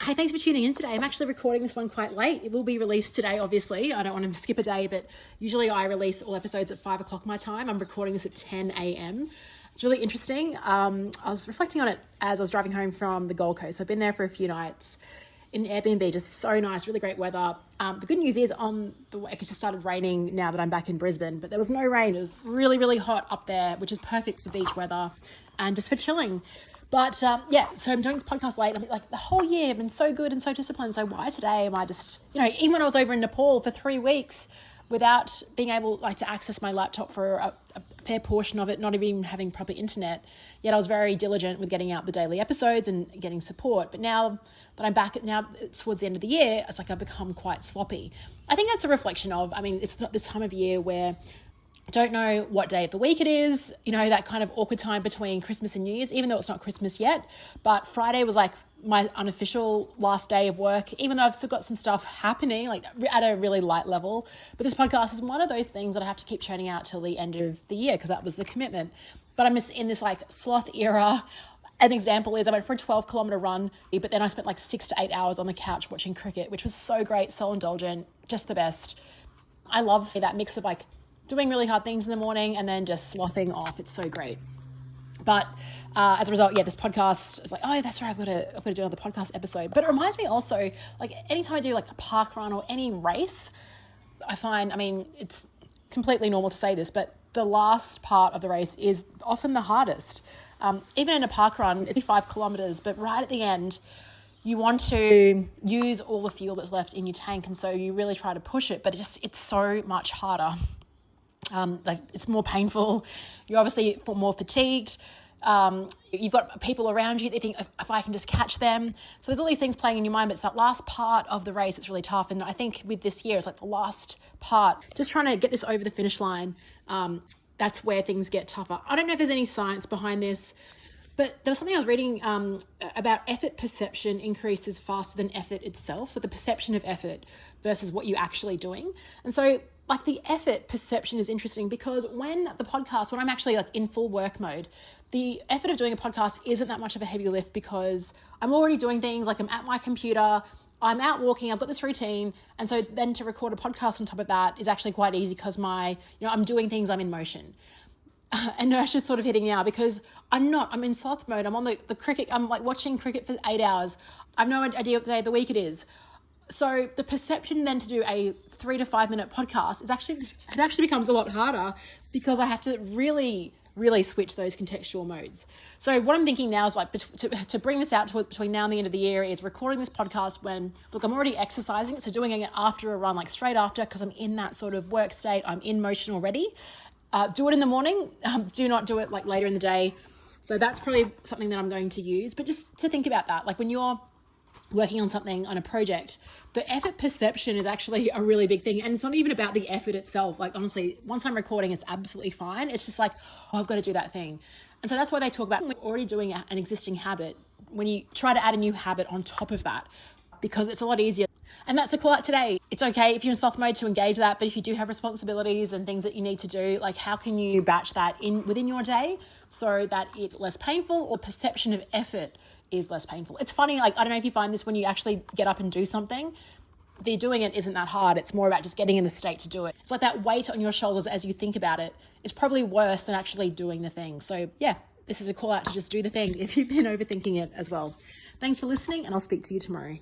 Hey, thanks for tuning in today. I'm actually recording this one quite late. It will be released today, obviously. I don't want to skip a day, but usually I release all episodes at 5 o'clock my time. I'm recording this at 10 a.m. It's really interesting. I was reflecting on it as I was driving home from the Gold Coast. I've been there for a few nights in Airbnb, just so nice, really great weather. The good news is it just started raining now that I'm back in Brisbane, but there was no rain. It was really, really hot up there, which is perfect for beach weather and just for chilling. But so I'm doing this podcast late. I mean, like the whole year I've been so good and so disciplined. So why today am I just, even when I was over in Nepal for 3 weeks without being able to access my laptop for a fair portion of it, not even having proper internet, yet I was very diligent with getting out the daily episodes and getting support. But now that I'm back, now towards the end of the year, it's like I've become quite sloppy. I think that's a reflection of, it's not this time of year where I don't know what day of the week it is, that kind of awkward time between Christmas and New Year's, even though it's not Christmas yet. But Friday was like my unofficial last day of work, even though I've still got some stuff happening, like at a really light level. But this podcast is one of those things that I have to keep churning out till the end of the year because that was the commitment. But I'm just in this sloth era. An example is I went for a 12-kilometre run, but then I spent 6 to 8 hours on the couch watching cricket, which was so great, so indulgent, just the best. I love that mix of doing really hard things in the morning and then just slothing off. It's so great. But as a result, this podcast is oh, that's right, I've got to do another podcast episode. But it reminds me also, anytime I do a park run or any race, I find, it's completely normal to say this, but the last part of the race is often the hardest. Even in a park run, it's 5 kilometres, but right at the end, you want to use all the fuel that's left in your tank. And so you really try to push it, but it's so much harder. It's more painful. You're obviously more fatigued. You've got people around you that think if I can just catch them. So there's all these things playing in your mind, but it's that last part of the race, it's really tough. And I think with this year, it's the last part, just trying to get this over the finish line. That's where things get tougher. I don't know if there's any science behind this, but there was something I was reading about effort perception increases faster than effort itself. So the perception of effort versus what you're actually doing. And so the effort perception is interesting because when I'm actually in full work mode, the effort of doing a podcast isn't that much of a heavy lift because I'm already doing things I'm at my computer, I'm out walking, I've got this routine. And so then to record a podcast on top of that is actually quite easy because I'm doing things, I'm in motion. And Nurse is sort of hitting now because I'm in sloth mode. I'm on the cricket. I'm watching cricket for 8 hours. I have no idea what day of the week it is. So the perception then to do a 3 to 5 minute podcast it actually becomes a lot harder because I have to really, really switch those contextual modes. So what I'm thinking now is to bring this out to between now and the end of the year is recording this podcast when, I'm already exercising. So doing it after a run, straight after, because I'm in that sort of work state. I'm in motion already. Do it in the morning. Do not do it later in the day. So that's probably something that I'm going to use. But just to think about that, when you're working on something, on a project, the effort perception is actually a really big thing. And it's not even about the effort itself. Honestly, once I'm recording, it's absolutely fine. It's just I've got to do that thing. And so that's why they talk about already doing an existing habit when you try to add a new habit on top of that, because it's a lot easier. And that's a call out today. It's okay if you're in soft mode to engage that, but if you do have responsibilities and things that you need to do, how can you batch that within your day so that it's less painful or perception of effort is less painful? It's funny, I don't know if you find this when you actually get up and do something, the doing it isn't that hard. It's more about just getting in the state to do it. It's that weight on your shoulders as you think about it. It's probably worse than actually doing the thing. So this is a call out to just do the thing if you've been overthinking it as well. Thanks for listening and I'll speak to you tomorrow.